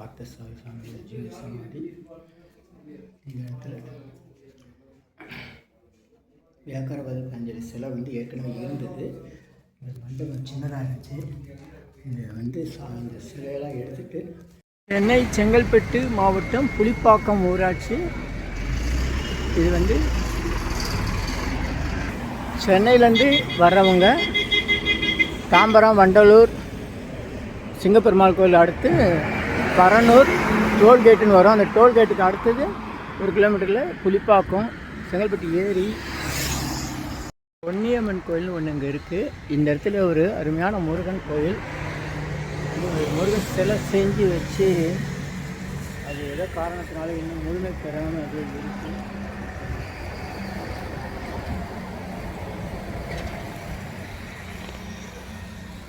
பார்த்தசாரதி சாமியோட ஜீவ சமாதி. இந்த இடத்துல வியாக்கரபாத பதஞ்சலி சிலை ஏற்கனவே இருந்தது. இந்த மண்டபம் சின்னதாக இருந்துச்சு. இந்த இந்த சிலையெல்லாம் எடுத்துகிட்டு சென்னை செங்கல்பட்டு மாவட்டம் புலிப்பாக்கம் ஊராட்சி. இது சென்னையிலேருந்து வர்றவங்க தாம்பரம், வண்டலூர், சிங்கப்பெருமாள் கோயில் அடுத்து பரனூர் டோல்கேட்டுன்னு வரும். அந்த டோல்கேட்டுக்கு அடுத்தது 1 கிலோமீட்டரில் புலிப்பாக்கம் செங்கல்பட்டு ஏரி பொன்னியம்மன் கோயில்னு ஒன்று இங்கே இருக்குது. இந்த இடத்துல ஒரு அருமையான முருகன் கோயில். முருகன் சிலை செஞ்சு வச்சு அது ஏதோ காரணத்தினால இன்னும் முழுமை பெறாமல் அது இருக்குது.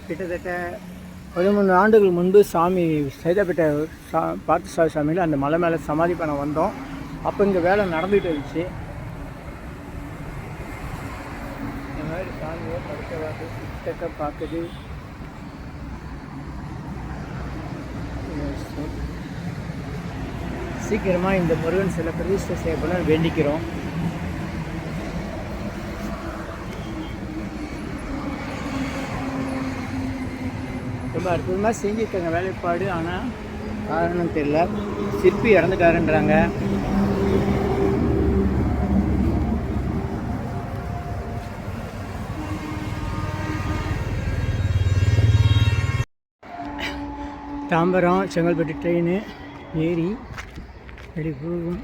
கிட்டத்தட்ட 13 ஆண்டுகள் முன்பு சாமி சைதாப்பேட்டை பார்த்தசாரதி சாமியில் அந்த மலை மேலே சமாதி பண்ண வந்தோம். அப்போ இங்கே வேலை நடந்துகிட்டு இருந்துச்சு. இந்த மாதிரி சாமியை படுத்தவாது கிட்டக்க பார்க்குது. சீக்கிரமாக இந்த முருகன் சில பிரதிஷ்டை செய்யப்பட வேண்டிக்கிறோம். ரொம்ப அற்புதமாக செஞ்சுருக்காங்க வேலைப்பாடு. ஆனால் காரணம் தெரியல, சிற்பி இறந்துட்டாருன்றாங்க. தாம்பரம் செங்கல்பட்டு ட்ரெயின் ஏறி அப்படி போகும்.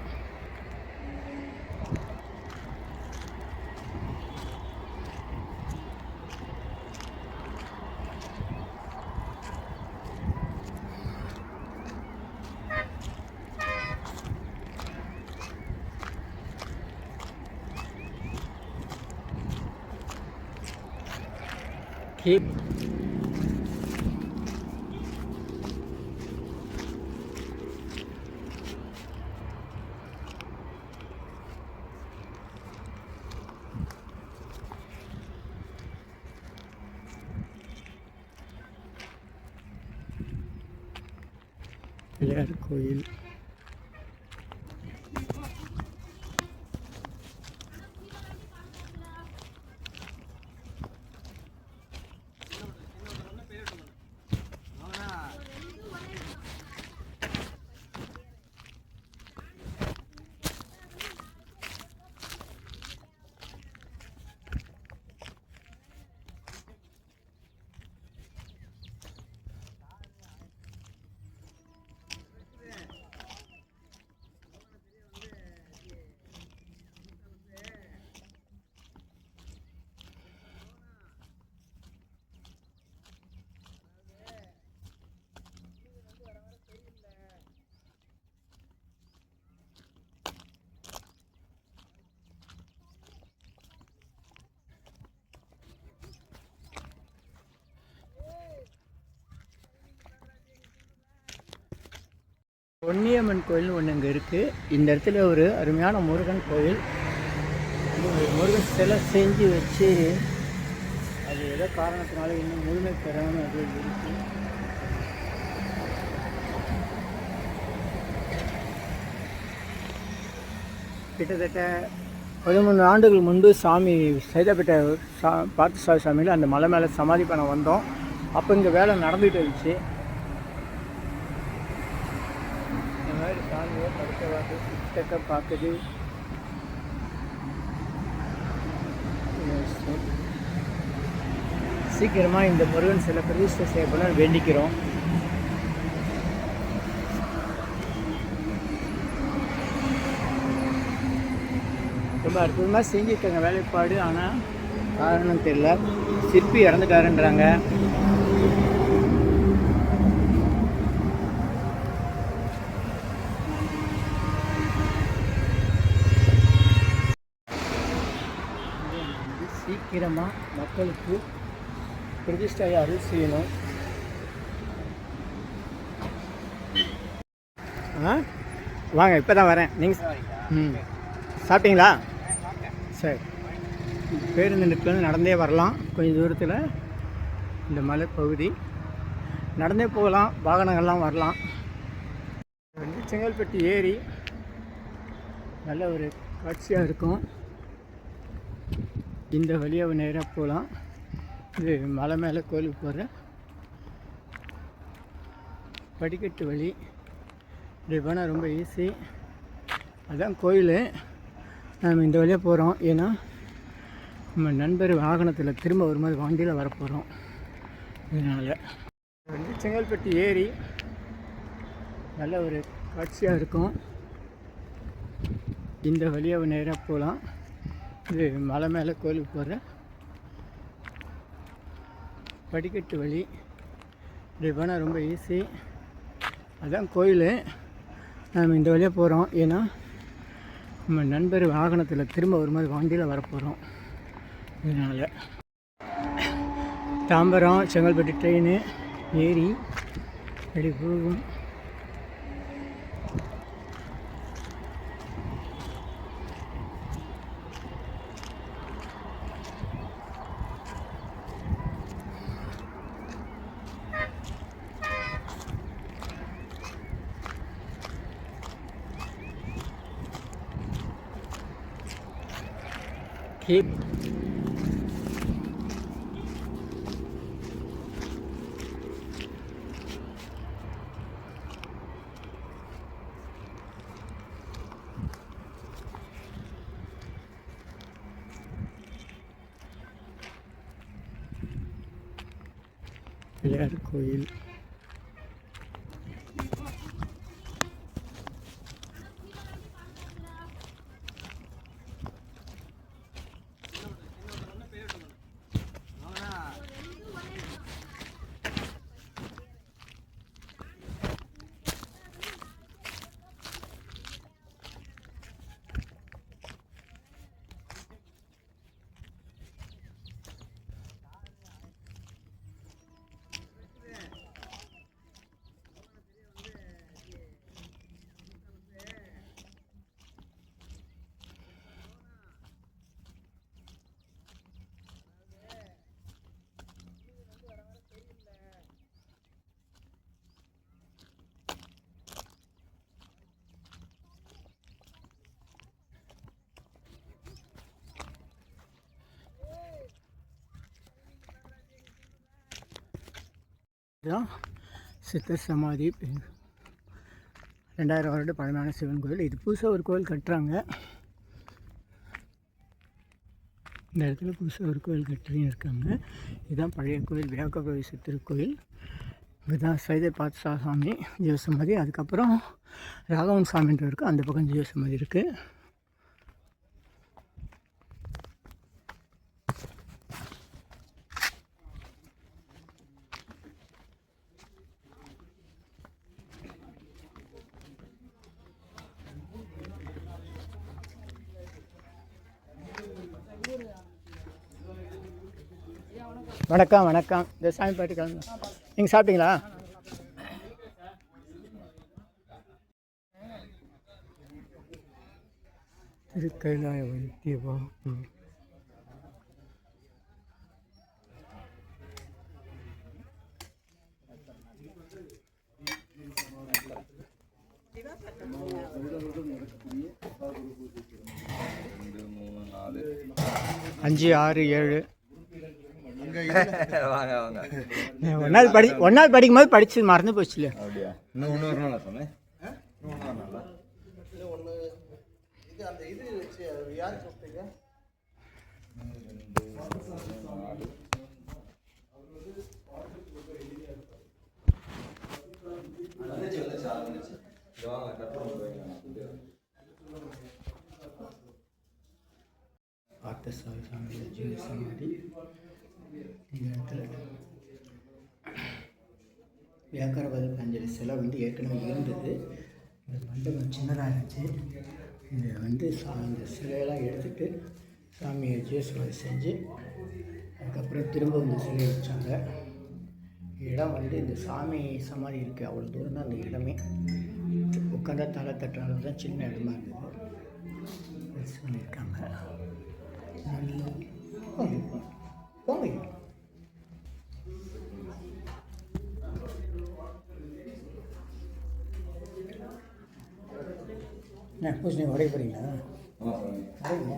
பிள்ளையார் கோயில். பொன்னியம்மன் கோயில்னு ஒன்று இங்கே இருக்குது. இந்த இடத்துல ஒரு அருமையான முருகன் கோயில். முருகன் சிலை செஞ்சு வச்சு அது ஏதோ காரணத்தினால இன்னும் முழுமை பெறாமல் அது இருக்குது. கிட்டத்தட்ட 13 ஆண்டுகள் முன்பு சாமி சைதாப்பேட்டை பார்த்தசாரதி சாமியில் அந்த மலை மேலே சமாதி பண்ண வந்தோம். அப்போ இங்கே வேலை நடந்துகிட்டு இருந்துச்சு. இந்த மாதிரி சாமியை படுத்தவாது கிட்டக்க பார்க்குது. சீக்கிரமாக இந்த முருகன் சில பிரதிஷ்டை செய்யப்பட வேண்டிக்கிறோம். ரொம்ப அற்புதமாக செஞ்சுருக்காங்க வேலைப்பாடு. ஆனால் காரணம் தெரியல, சிற்பி இறந்துட்டாருன்றாங்க. சீக்கிரமாக மக்களுக்கு பிரதிஷ்டையை அருள் செய்யணும். வாங்க, இப்போ தான் வரேன். நீங்கள் சாப்பிட்டீங்களா? சரி, பேருந்து நிலையத்துலேருந்து நடந்தே வரலாம். கொஞ்சம் தூரத்தில் இந்த மலைப்பகுதி நடந்தே போகலாம், வாகனங்கள்லாம் வரலாம். வந்து செங்கல்பட்டு ஏரி நல்ல ஒரு காட்சியாக இருக்கும். இந்த வழியாக நேராக போகலாம். இது மலை மேலே கோயிலுக்கு போகிற படிக்கட்டு வழி. இப்படி போனால் ரொம்ப ஈஸி. அதுதான் கோயில். நாம் இந்த வழியாக போகிறோம். ஏன்னா நம்ம நண்பர் வாகனத்தில் திரும்ப ஒரு மாதிரி வண்டியில் வரப்போகிறோம். இதனால் வந்து செங்கல்பட்டு ஏரி நல்ல ஒரு காட்சியாக இருக்கும். இந்த வழியாக நேராக போகலாம். இது மலை மேலே கோயிலுக்கு போகிற படிக்கட்டு வழி. இப்படி போனால் ரொம்ப ஈஸி. அதுதான் கோயில். நாம் இந்த வழியாக போகிறோம். ஏன்னா நம்ம நண்பர் வாகனத்தில் திரும்ப ஒரு மாதிரி வண்டியில் வரப்போகிறோம். இதனால் தாம்பரம் செங்கல்பட்டு ட்ரெயின் ஏரி அப்படி போகும். பிள்ளையார் கோயில். இதுதான் சித்தர் சமாதி. 2000 வருட பழமையான சிவன் கோயில். இது புதுசாக ஒரு கோயில் கட்டுறாங்க. இந்த இடத்துல புதுசாக ஒரு கோயில் கட்டியும் இருக்காங்க. இதுதான் பழைய கோயில், வியாக்கபவி சித்தர் கோயில். இதுதான் சைதர் பாத்ஷா சாமி ஜீவசமாதி. அதுக்கப்புறம் ராகவன் சாமின்ற இருக்குது. அந்த பக்கம் ஜீவசமாதி இருக்குது. வணக்கம் வணக்கம். இந்த சாமி பாட்டு கிளம்பு. நீங்கள் சாப்பிட்டீங்களா? திருக்கைலாய வைத்தியவா. அஞ்சு ஆறு ஏழு ஒன்னாவது படிக்கும் போது படிச்சு மறந்து போச்சு இல்லையா? அப்படியா? இன்னும் ஒன்று வரணும் சொன்னேன். பார்த்தசாமி சாமி ஜீவசமாதி. இந்த இடத்துல வியாக்கரபாத பஞ்சலி சிலை வந்து ஏற்கனவே இருந்தது. இந்த மண்டபம் சின்னதாக இருந்துச்சு. இதை வந்து இந்த சிலையெல்லாம் எடுத்துகிட்டு சாமியை ஜீவசமாதி செஞ்சு அதுக்கப்புறம் திரும்ப இந்த சிலையை வச்சாங்க. இடம் வந்து இந்த சாமி சமாதி இருக்குது. அவ்வளோ தூரம் தான் அந்த இடமே. உட்காந்தா தலை தட்டுற அளவு தான் சின்ன இடமா இருந்தது. சொல்லியிருக்காங்க. போங்க. என்ன பூசணி உடைய போகிறீங்களா? ஆமாம் சாமி. உடைங்க.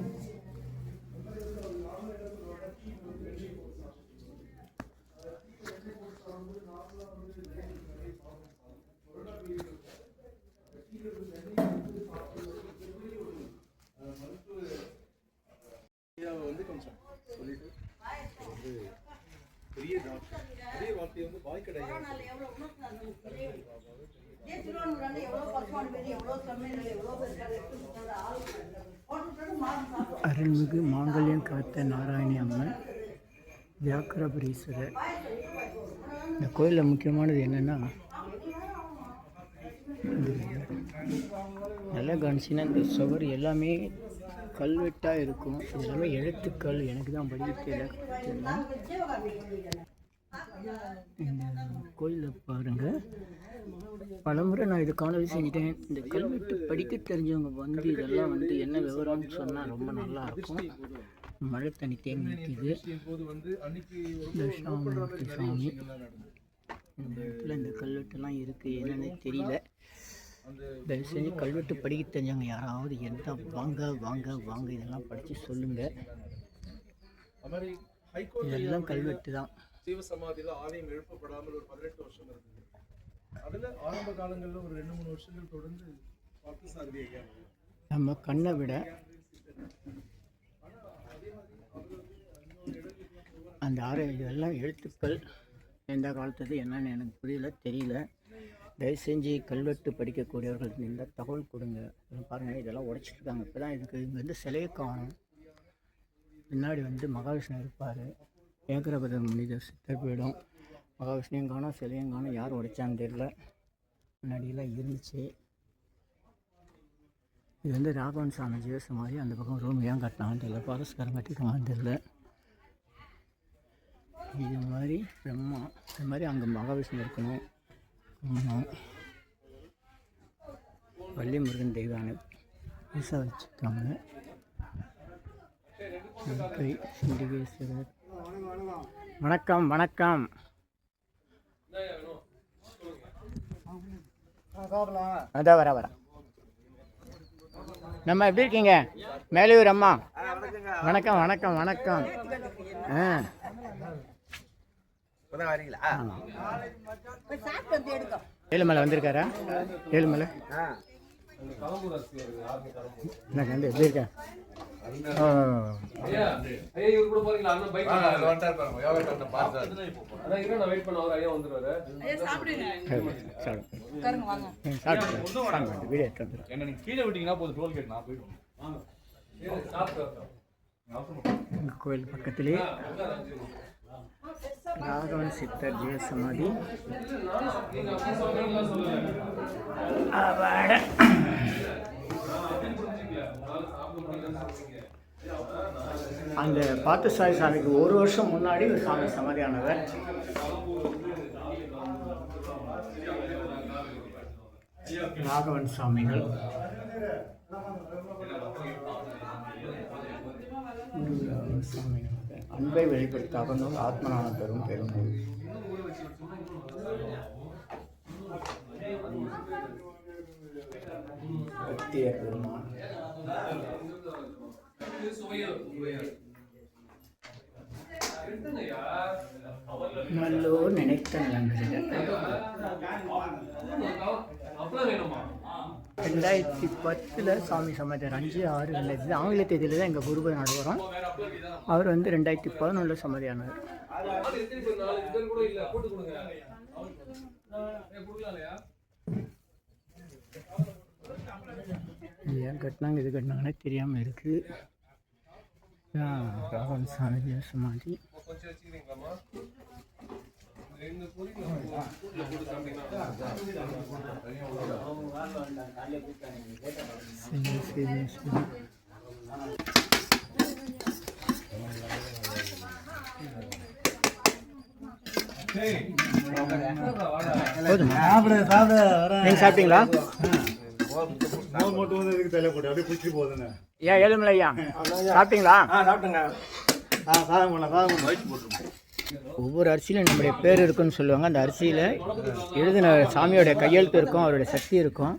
வந்து கொஞ்சம் சொல்லிட்டு வந்து பெரிய வார்த்தை வந்து வாய்க்கடை அருள்மிகு மாங்கல்யம் காத்த நாராயணி அம்மன் வியாக்கரபுரீஸ்வரர். இந்த கோயிலில் முக்கியமானது என்னென்னா, நல்லா கவனிச்சின்னா இந்த சுவர் எல்லாமே கல்வெட்டாக இருக்கும். இது எல்லாமே எழுத்துக்கள். எனக்கு தான் படிக்க தெரியல. இந்த கோயிலில் பாருங்கள், பலமுறை நான் இது காணொலி செஞ்சுட்டேன். இந்த கல்வெட்டு படிக்க தெரிஞ்சவங்க வந்து இதெல்லாம் வந்து என்ன விவரம்னு சொன்னால் ரொம்ப நல்லாயிருக்கும். மழை தண்ணி தேங்கி நிற்கிது. தட்சிணாமூர்த்தி சாமி இந்த இடத்துல இந்த கல்வெட்டெல்லாம் இருக்குது. என்னென்னு தெரியல. தயவு செஞ்சு கல்வெட்டு படிக்க தெரிஞ்சவங்க யாராவது எந்த வாங்க வாங்க வாங்க இதெல்லாம் படித்து சொல்லுங்கள். இதெல்லாம் கல்வெட்டு தான். சிவசமாதியில் ஆலயம் எழுப்பப்படாமல் ஒரு 18 வருஷம் இருந்தது. அதில் ஆரம்ப காலங்களில் ஒரு 2-3 வருஷங்கள் தொடர்ந்து பார்த்தசாரதி ஐயா நம்ம கண்ணை விட அந்த இதெல்லாம் எழுத்துக்கள் எந்த காலத்தது என்னன்னு எனக்கு தெரியல. தயவு செஞ்சு கல்வெட்டு படிக்கக்கூடியவர்கள் இந்த தகவல் கொடுங்க. பாருங்கள், இதெல்லாம் உடைச்சிட்ருக்காங்க. இப்போ தான் இதுக்கு இங்கே வந்து சிலையை காணும். பின்னாடி வந்து மகாவிஷ்ணு இருப்பார். ஏகரபதர் முனிதர் சித்தர் பீடம். மகாவிஷ்ணுவும் காணும், சிலையும் காணும். யார் உடைச்சான்னு தெரியல. முன்னாடியெல்லாம் இருந்துச்சு. இது வந்து ராகவன் சாமி ஜீவசமாதி. அந்த பக்கம் ரூம் ஏன் கட்டினான்னு தெரியல. பாரஸ்காரம் கட்டிருக்காங்கன்னு தெரியல. இது மாதிரி பிரம்மா, இது மாதிரி அங்கே மகாவிஷ்ணு இருக்கணும். வள்ளி முருகன் தெய்வானை பைசா வச்சுருக்காங்க. சிண்டிகேஸ்வரர். வணக்கம் வணக்கம். அதான் வர நம்ம எப்படி இருக்கீங்க? மேலூர் அம்மா வணக்கம் வணக்கம் வணக்கம். ஏழுமலை வந்திருக்காரா? ஏழுமலை என்ன எப்படி இருக்க? கோயில் பக்கத்திலே ராகவன் சித்தர் ஜீவசமாதி. அந்த பார்த்தசாரி சாமிக்கு 1 வருஷம் முன்னாடி ஒரு சாமி சமாதியானவர். ராகவன் சாமிகள் அன்பை வெளிப்படுத்த அகநூல் ஆத்மநாதம் பெறும் பெருநூல். பக்திய பெருமான் நல்லோர் நினைத்த நிலங்கள். 2010 சாமி சமாதியார். 5/6/2000 ஆங்கில தேதியில் தான் எங்கள் குருபதி நடுவரும். அவர் வந்து 2011 சமாதியானார். ஏன் கட்டினாங்க இது கட்டினாங்கன்னே தெரியாமல் இருக்குது. ராகவன் சாமி சமாதி. நீங்க சாப்பிட்டீங்களா? ஏன் ஏழுமலை ஐயா சாப்பிட்டீங்களா? ஒவ்வொரு அரிசியிலும் நம்முடைய பேர் இருக்குன்னு சொல்லுவாங்க. அந்த அரிசியில் எழுதின சாமியோடைய கையெழுத்து இருக்கும், அவருடைய சக்தி இருக்கும்.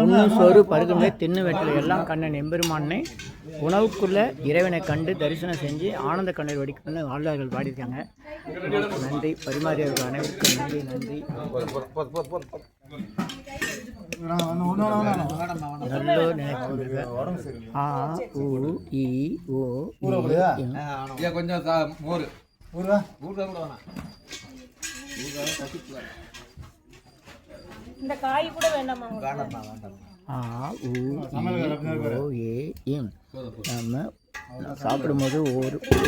உண்ணும் சோறு பருகுமே தின்னு வெட்டில் எல்லாம் கண்ணன் எம்பெருமானை உணவுக்குள்ள இறைவனை கண்டு தரிசனம் செஞ்சு ஆனந்த கண்ணீர் வடிக்கணும்னு ஆழ்வார்கள் பாடியிருக்காங்க. நன்றி. பரிமாறியவர்கள் அனைவருக்கும் நன்றி. நன்றி. நல்ல நினைப்பு. ஆ உ இ ஓ கொஞ்சம் மோர் இந்த காய் கூட வேண்டாமா? ஆ உ ஓ ஏ இம். நம்ம சாப்பிடும்போது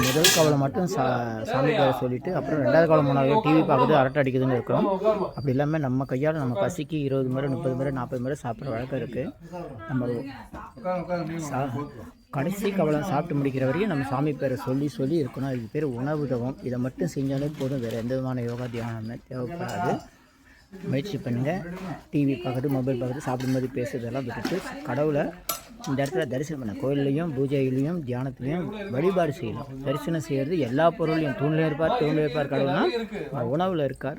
முதல் கவலை மட்டும் சாமி பேரை சொல்லிவிட்டு அப்புறம் 2வது கவலை 3வது டிவி பார்க்குறது அரட்டை அடிக்குதுன்னு இருக்கிறோம். அப்படி இல்லாமல் நம்ம கையால் நம்ம பசிக்கு 20 முறை 30 முறை 40 முறை சாப்பிட்ற வழக்கம் இருக்குது. நம்ம கடைசி கவலம் சாப்பிட்டு முடிக்கிற வரையும் நம்ம சாமி பேரை சொல்லி இருக்கணும். அதுக்கு பேர் உணவுதவம். இதை மட்டும் செஞ்சாலே போதும். வேறு எந்த விதமான யோகா தியானமே தேவைப்படாது. முயற்சி பண்ணுங்கள். டிவி பார்க்குறது, மொபைல் பார்க்குறது, சாப்பிடும்போது பேசுறதெல்லாம் விட்டுட்டு கடவுளை இந்த இடத்துல தரிசனம் பண்ண, கோயில்லையும் பூஜையிலையும் தியானத்துலையும் வழிபாடு செய்யலாம். தரிசனம் செய்கிறது எல்லா பொருளையும் தூண்லையும் இருப்பார் கடவுள்னா உணவில் இருக்கார்.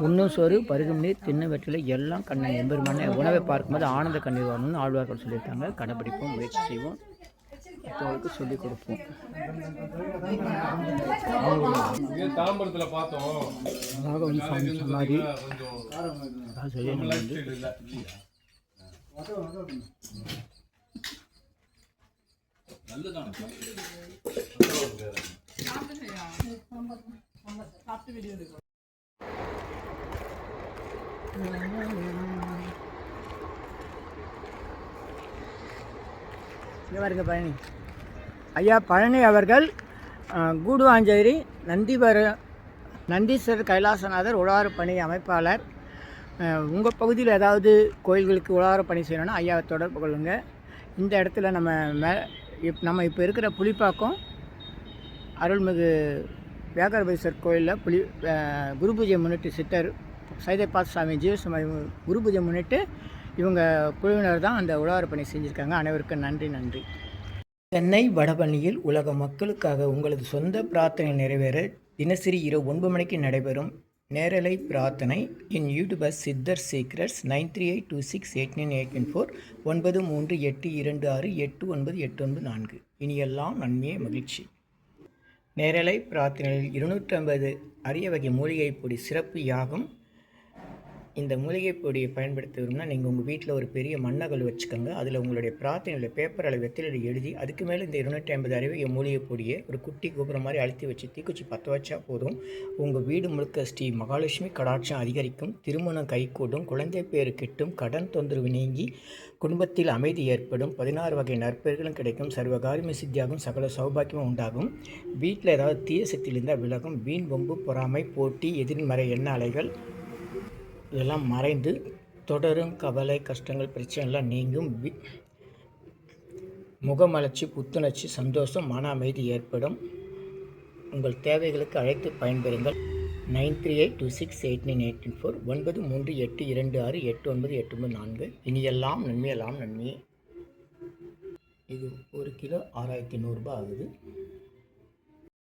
உண்ணும் சோறு பருகும் நீர் தின்னு வெற்றில எல்லாம் கண்ணன் எம்பெருமானே. உணவை பார்க்கும்போது ஆனந்த கண்ணீர் வரணும்னு ஆழ்வார்கள் சொல்லியிருக்காங்க. கடைப்பிடிப்போம், முயற்சி செய்வோம், மற்றவங்களுக்கு சொல்லிக் கொடுப்போம். ராகவன் சாமி சமாதி சொல்லி நம்ம வந்து இங்கே பாருங்க பழனி ஐயா. பழனி அவர்கள் கூடுவாஞ்சேரி நந்தீஸ்வரர் கைலாசநாதர் உழவார பணி அமைப்பாளர். உங்கள் பகுதியில் ஏதாவது கோயில்களுக்கு உழவார பணி செய்யணும்னா ஐயாவை தொடர்பு கொள்ளுங்கள். இந்த இடத்துல நம்ம இப்போ இருக்கிற புலிப்பாக்கம் அருள்மிகு வியாகரபேஸ்வர் கோயிலில் குரு பூஜை முன்னிட்டு சித்தர் சைதைபாத் சாமி ஜீவசமாதி குரு பூஜை முன்னிட்டு இவங்க குழுவினர் தான் அந்த உழவார பணி செஞ்சுருக்காங்க. அனைவருக்கும் நன்றி. நன்றி. சென்னை வடபழனியில் உலக மக்களுக்காக உங்களது சொந்த பிரார்த்தனை நிறைவேற தினசரி இரவு 9 மணிக்கு நடைபெறும் நேரலை பிரார்த்தனை என் யூடியூபர் சித்தர் சீக்ரெட்ஸ் 9382689814 9382689894. இனியெல்லாம் நன்மையே மகிழ்ச்சி. நேரலை பிரார்த்தனையில் 250 அரிய வகை மூலிகை பொடி சிறப்பு யாகம். இந்த மூலிகை பொடியை பயன்படுத்த விரும்பினா நீங்கள் உங்கள் வீட்டில் ஒரு பெரிய மண்ணகல் வச்சுக்கோங்க. அதில் உங்களுடைய பிரார்த்தனையில் பேப்பர் அளவு வெத்திலையில் எழுதி அதுக்கு மேலே இந்த 250 அரிய மூலிகை பொடியை ஒரு குட்டி கோபுரம் மாதிரி அழுத்தி வச்சு தீக்குச்சி பற்ற வச்சா போதும். உங்கள் வீடு முழுக்க ஸ்ரீ மகாலட்சுமி கடாட்சம் அதிகரிக்கும், திருமணம் கைகூடும், குழந்தை பேரு கிட்டும், கடன் தொந்தரவு நீங்கி குடும்பத்தில் அமைதி ஏற்படும், 16 வகை நற்பெயர்களும் கிடைக்கும், சர்வகாரியமே சித்தியாகும், சகல சௌபாக்கியமும் உண்டாகும். வீட்டில் ஏதாவது தீய சக்தியில் இருந்தால் விலகும். வீண் வம்பு பொறாமை போட்டி எதிர்மறை எண்ண அலைகள் இதெல்லாம் மறைந்து தொடரும் கவலை கஷ்டங்கள் பிரச்சனைலாம் நீங்கும். முகமலர்ச்சி புத்துணர்ச்சி சந்தோஷம் மன அமைதி ஏற்படும். உங்கள் தேவைகளுக்கு அழைத்து பயன்பெறுங்கள். 9382689814 9382689894. இனியெல்லாம் நன்மையெல்லாம் நன்மையே. இது 1 கிலோ 6100 ரூபாய் ஆகுது.